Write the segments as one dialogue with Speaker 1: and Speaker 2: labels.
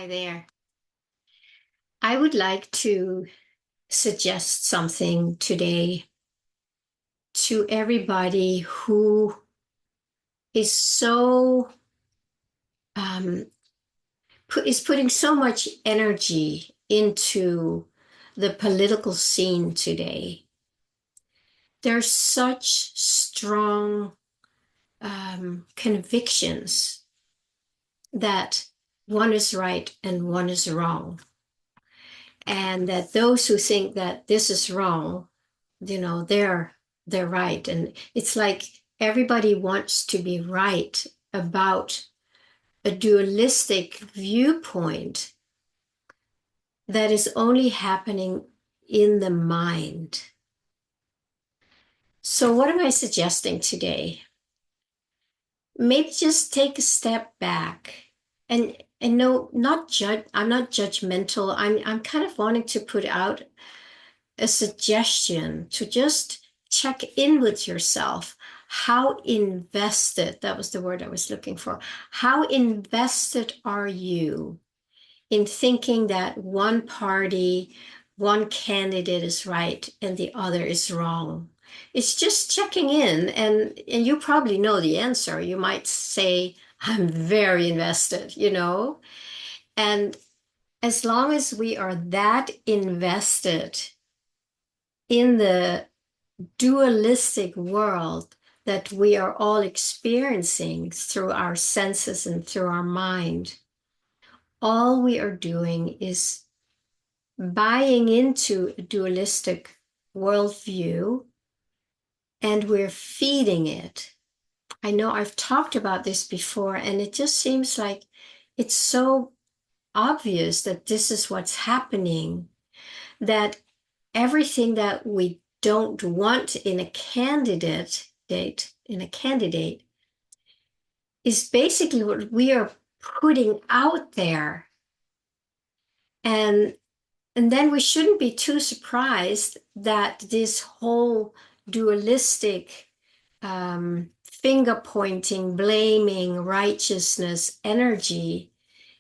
Speaker 1: Hi there. I would like to suggest something today to everybody who is so um, is putting so much energy into the political scene today. There's such strong convictions that one is right and one is wrong, and that those who think that this is wrong, they're right. And it's like everybody wants to be right about a dualistic viewpoint that is only happening in the mind. So what am I suggesting today? Maybe just take a step back and no, not judge. I'm not judgmental. I'm kind of wanting to put out a suggestion to just check in with yourself. How invested, that was the word I was looking for. How invested are you in thinking that one party, one candidate is right and the other is wrong? It's just checking in, and you probably know the answer. You might say, I'm very invested. And as long as we are that invested in the dualistic world that we are all experiencing through our senses and through our mind, all we are doing is buying into a dualistic worldview, and we're feeding it. I know I've talked about this before, and it just seems like it's so obvious that this is what's happening, that everything that we don't want in a candidate is basically what we are putting out there. And then we shouldn't be too surprised that this whole dualistic finger pointing, blaming, righteousness energy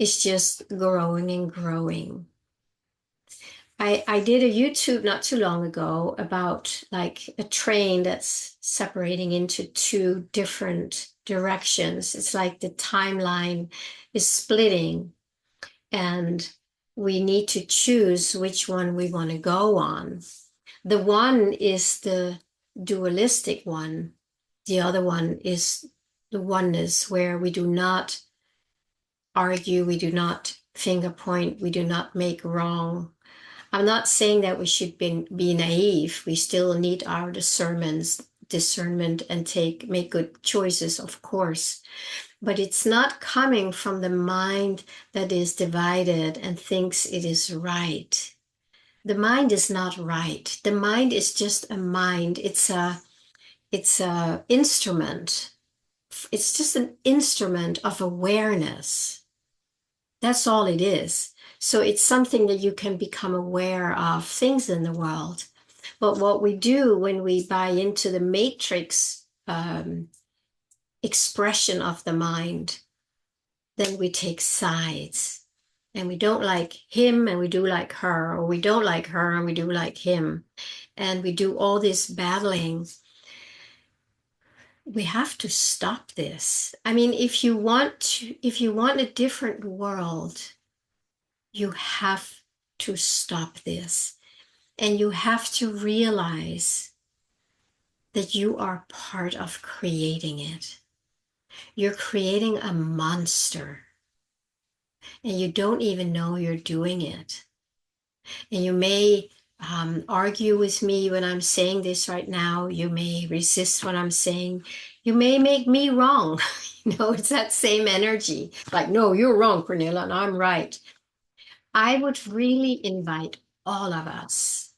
Speaker 1: is just growing and growing. I did a YouTube not too long ago about like a train that's separating into two different directions. It's like the timeline is splitting, and we need to choose which one we want to go on. The one is the dualistic one. The other one is the oneness, where we do not argue, we do not finger point, we do not make wrong. I'm not saying that we should be naive. We still need our discernment and make good choices, of course. But it's not coming from the mind that is divided and thinks it is right. The mind is not right. The mind is just a mind. It's a instrument. It's just an instrument of awareness. That's all it is. So it's something that you can become aware of things in the world. But what we do when we buy into the matrix expression of the mind, then we take sides. And we don't like him and we do like her, or we don't like her and we do like him. And we do all this battling. We have to stop this. I mean, if you want a different world, you have to stop this. And you have to realize that you are part of creating it. You're creating a monster, and you don't even know you're doing it. And you may argue with me when I'm saying this right now. You may resist what I'm saying. You may make me wrong. It's that same energy. Like, no, you're wrong, Pernilla, and I'm right. I would really invite all of us,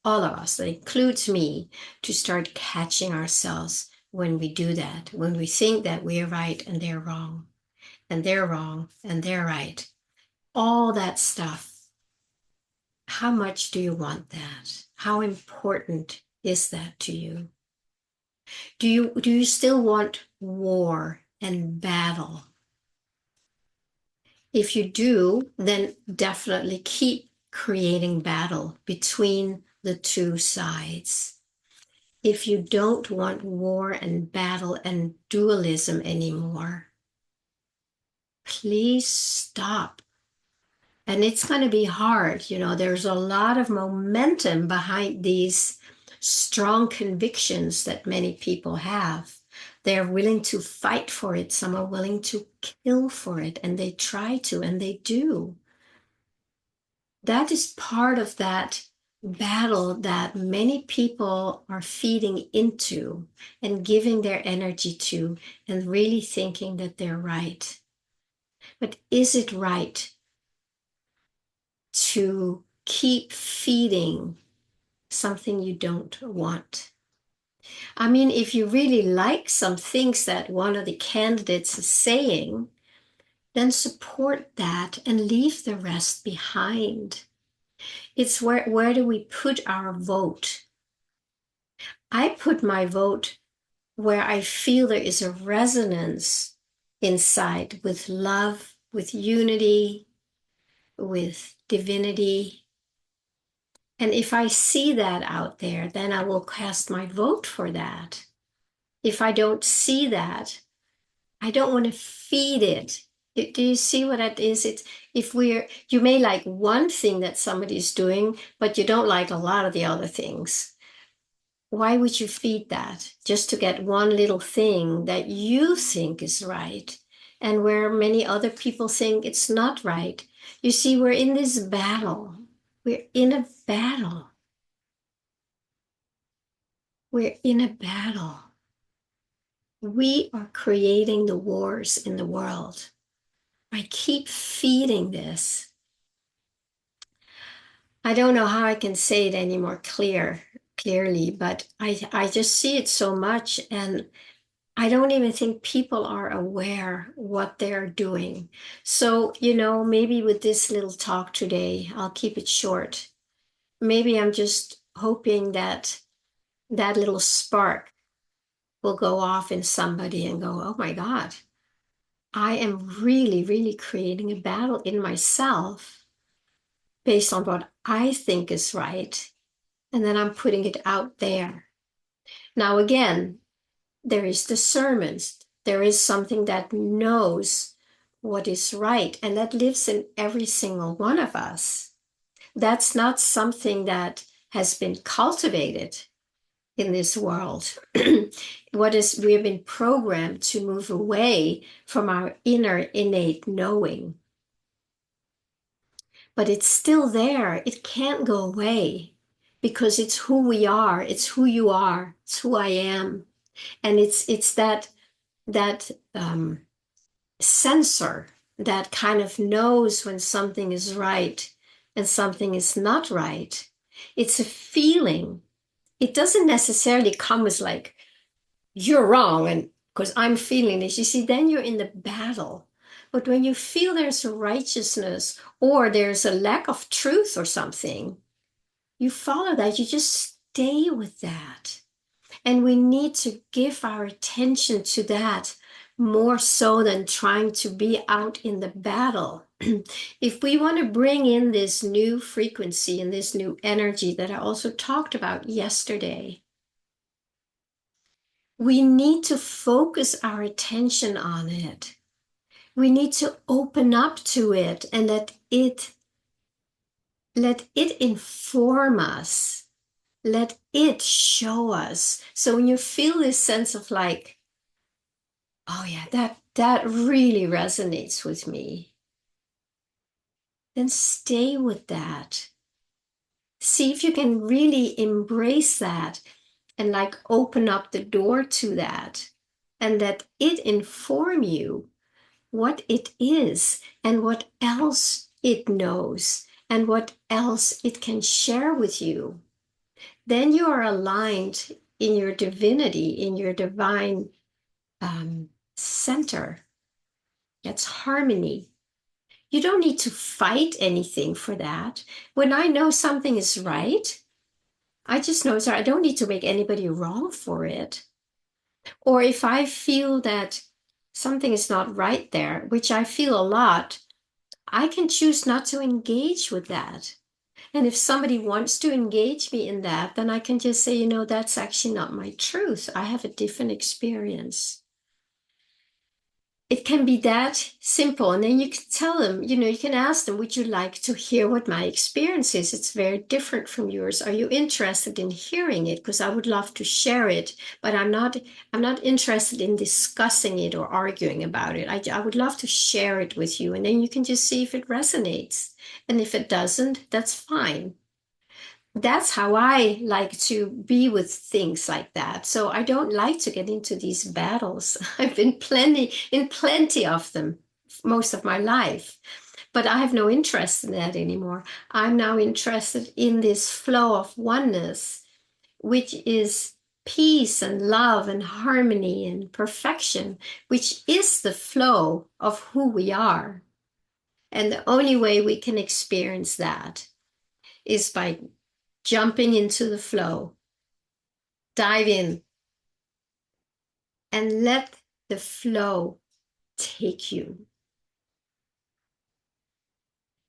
Speaker 1: that includes me, to start catching ourselves when we do that, when we think that we're right and they're wrong, and they're wrong and they're right. All that stuff. How much do you want that? How important is that to you? Do you still want war and battle? If you do, then definitely keep creating battle between the two sides. If you don't want war and battle and dualism anymore, please stop. And it's going to be hard. There's a lot of momentum behind these strong convictions that many people have. They're willing to fight for it. Some are willing to kill for it, and they try to, and they do. That is part of that battle that many people are feeding into and giving their energy to, and really thinking that they're right. But is it right to keep feeding something you don't want? I mean, if you really like some things that one of the candidates is saying, then support that and leave the rest behind. It's where do we put our vote? I put my vote where I feel there is a resonance inside with love, with unity, with divinity. And if I see that out there, then I will cast my vote for that. If I don't see that, I don't want to feed it. Do you see what that is? It's if you may like one thing that somebody's doing, but you don't like a lot of the other things. Why would you feed that? Just to get one little thing that you think is right, and where many other people think it's not right. You see, we're in this battle. We're in a battle. We're in a battle. We are creating the wars in the world. I keep feeding this. I don't know how I can say it any more clearly, but I just see it so much, and I don't even think people are aware what they're doing. So, maybe with this little talk today, I'll keep it short. Maybe I'm just hoping that that little spark will go off in somebody and go, oh my God, I am really, really creating a battle in myself based on what I think is right. And then I'm putting it out there. Now, again, there is discernment. There is something that knows what is right, and that lives in every single one of us. That's not something that has been cultivated in this world. We have been programmed to move away from our inner innate knowing. But it's still there. It can't go away because it's who we are. It's who you are. It's who I am. And it's that sensor that kind of knows when something is right and something is not right. It's a feeling. It doesn't necessarily come as like, you're wrong, and because I'm feeling this. You see, then you're in the battle. But when you feel there's a righteousness or there's a lack of truth or something, you follow that. You just stay with that. And we need to give our attention to that more so than trying to be out in the battle. If we want to bring in this new frequency and this new energy that I also talked about yesterday, we need to focus our attention on it. We need to open up to it and let it inform us. Let it show us. So when you feel this sense of like, oh yeah, that really resonates with me, then stay with that. See if you can really embrace that and like open up the door to that and let it inform you what it is and what else it knows and what else it can share with you. Then you are aligned in your divinity, in your divine center. That's harmony. You don't need to fight anything for that. When I know something is right, I just know I don't need to make anybody wrong for it. Or if I feel that something is not right there, which I feel a lot, I can choose not to engage with that. And if somebody wants to engage me in that, then I can just say, that's actually not my truth. I have a different experience. It can be that simple. And then you can tell them, you can ask them, would you like to hear what my experience is? It's very different from yours. Are you interested in hearing it? Because I would love to share it, but I'm not interested in discussing it or arguing about it. I would love to share it with you. And then you can just see if it resonates. And if it doesn't, that's fine. That's how I like to be with things like that. So I don't like to get into these battles. I've been plenty of them most of my life, but I have no interest in that anymore. I'm now interested in this flow of oneness, which is peace and love and harmony and perfection, which is the flow of who we are. And the only way we can experience that is by jumping into the flow, dive in, and let the flow take you.